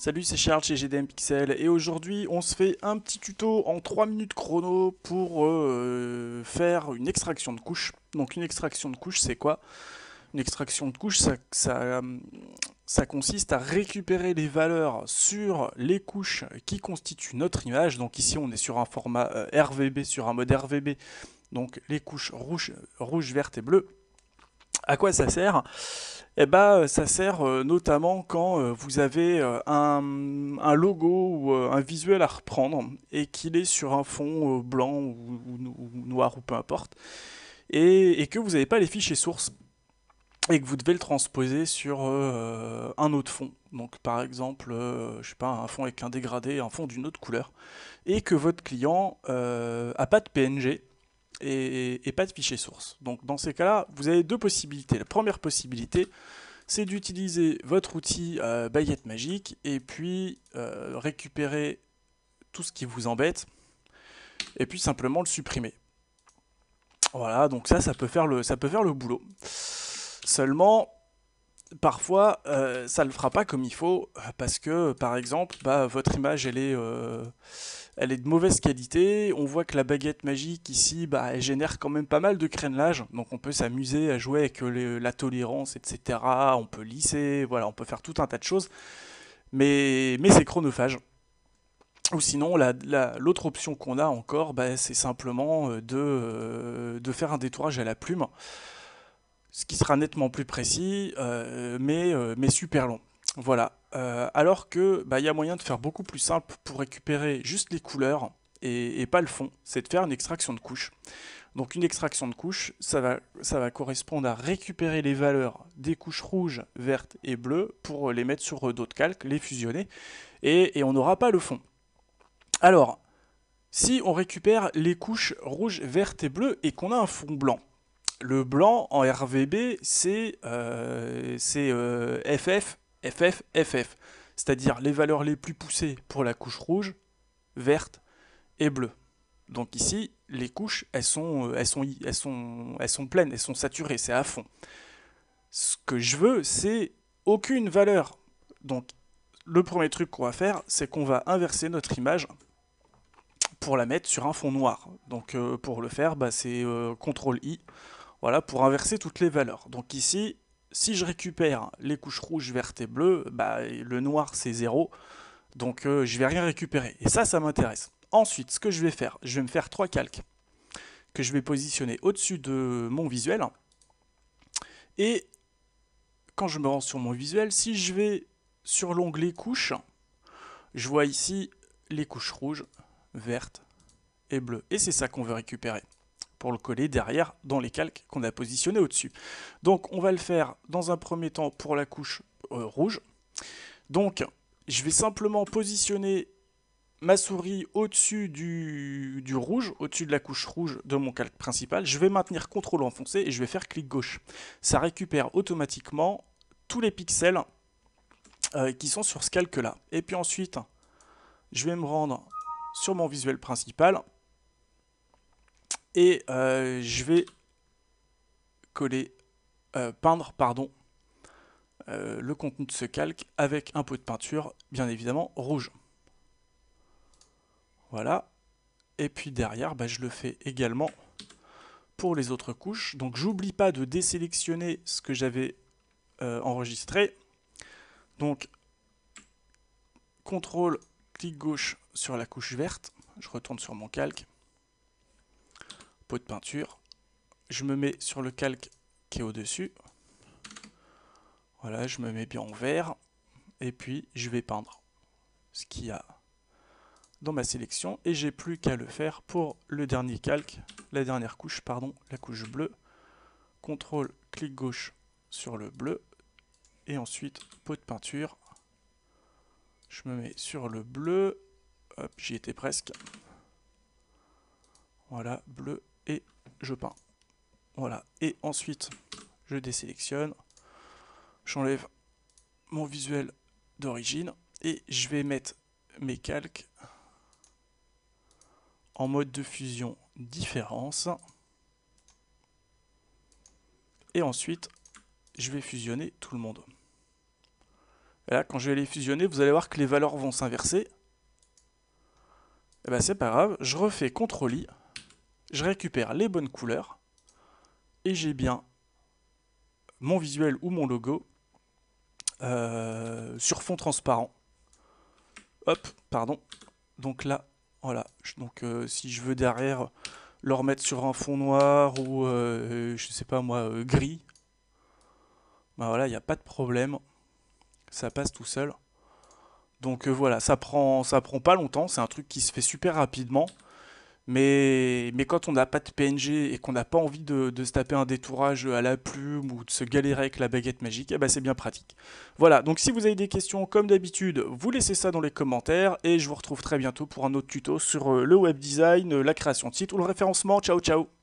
Salut, c'est Charles chez GDM Pixel et aujourd'hui on se fait un petit tuto en 3 minutes chrono pour faire une extraction de couche. Donc une extraction de couche c'est quoi? Une extraction de couche ça consiste à récupérer les valeurs sur les couches qui constituent notre image. Donc ici on est sur un format RVB, sur un mode RVB, donc les couches rouge, verte et bleu. À quoi ça sert? Eh ben, ça sert notamment quand vous avez un logo ou un visuel à reprendre et qu'il est sur un fond blanc ou noir ou peu importe, et que vous n'avez pas les fichiers sources et que vous devez le transposer sur un autre fond. Donc par exemple, je sais pas, un fond avec un dégradé, un fond d'une autre couleur, et que votre client a pas de PNG et pas de fichier source. Donc dans ces cas-là, vous avez deux possibilités. La première possibilité, c'est d'utiliser votre outil baguette magique et puis récupérer tout ce qui vous embête et puis simplement le supprimer. Voilà, donc ça peut faire le boulot. Seulement, parfois, ça ne le fera pas comme il faut parce que, par exemple, votre image, elle est de mauvaise qualité. On voit que la baguette magique ici, elle génère quand même pas mal de crénelage. Donc on peut s'amuser à jouer avec la tolérance, etc. On peut lisser, voilà, on peut faire tout un tas de choses. Mais c'est chronophage. Ou sinon, l'autre option qu'on a encore, c'est simplement de faire un détourage à la plume, ce qui sera nettement plus précis, mais super long. Voilà. Alors que il y a moyen de faire beaucoup plus simple pour récupérer juste les couleurs et pas le fond, c'est de faire une extraction de couche. Donc une extraction de couche, ça va correspondre à récupérer les valeurs des couches rouges, vertes et bleues pour les mettre sur d'autres calques, les fusionner, et on n'aura pas le fond. Alors, si on récupère les couches rouges, vertes et bleues et qu'on a un fond blanc, le blanc en RVB c'est FF, FF, FF, c'est-à-dire les valeurs les plus poussées pour la couche rouge, verte et bleue. Donc ici, les couches, elles sont pleines, elles sont saturées, c'est à fond. Ce que je veux, c'est aucune valeur. Donc le premier truc qu'on va faire, c'est qu'on va inverser notre image pour la mettre sur un fond noir. Donc pour le faire, c'est CTRL I, voilà, pour inverser toutes les valeurs. Donc ici, si je récupère les couches rouges, vertes et bleues, le noir c'est 0, donc je vais rien récupérer. Et ça m'intéresse. Ensuite, ce que je vais faire, je vais me faire trois calques que je vais positionner au-dessus de mon visuel. Et quand je me rends sur mon visuel, si je vais sur l'onglet couches, je vois ici les couches rouges, vertes et bleues. Et c'est ça qu'on veut récupérer pour le coller derrière dans les calques qu'on a positionnés au-dessus. Donc on va le faire dans un premier temps pour la couche rouge. Donc je vais simplement positionner ma souris au-dessus du rouge, au-dessus de la couche rouge de mon calque principal. Je vais maintenir CTRL enfoncé et je vais faire clic gauche. Ça récupère automatiquement tous les pixels qui sont sur ce calque-là. Et puis ensuite, je vais me rendre sur mon visuel principal et je vais peindre, le contenu de ce calque avec un pot de peinture, bien évidemment rouge. Voilà. Et puis derrière, je le fais également pour les autres couches. Donc j'oublie pas de désélectionner ce que j'avais enregistré. Donc CTRL, clic gauche sur la couche verte. Je retourne sur mon calque. Pot de peinture. Je me mets sur le calque qui est au-dessus. Voilà, je me mets bien en vert. Et puis je vais peindre ce qu'il y a dans ma sélection. Et j'ai plus qu'à le faire pour le dernier calque, la dernière couche, pardon, la couche bleue. CTRL, clic gauche sur le bleu. Et ensuite, pot de peinture. Je me mets sur le bleu. Hop, j'y étais presque. Voilà, bleu. Et je peins. Voilà. Et ensuite, je désélectionne. J'enlève mon visuel d'origine. Et je vais mettre mes calques en mode de fusion différence. Et ensuite, je vais fusionner tout le monde. Et là, quand je vais les fusionner, vous allez voir que les valeurs vont s'inverser. Et ben c'est pas grave, je refais CTRL-I, je récupère les bonnes couleurs, et j'ai bien mon visuel ou mon logo sur fond transparent. Hop, pardon. Donc là, voilà. Donc si je veux derrière le remettre sur un fond noir ou je sais pas moi, gris, ben voilà, il n'y a pas de problème. Ça passe tout seul. Donc voilà, ça prend pas longtemps, c'est un truc qui se fait super rapidement. Mais quand on n'a pas de PNG et qu'on n'a pas envie de se taper un détourage à la plume ou de se galérer avec la baguette magique, eh ben c'est bien pratique. Voilà, donc si vous avez des questions, comme d'habitude, vous laissez ça dans les commentaires et je vous retrouve très bientôt pour un autre tuto sur le web design, la création de site ou le référencement. Ciao ciao!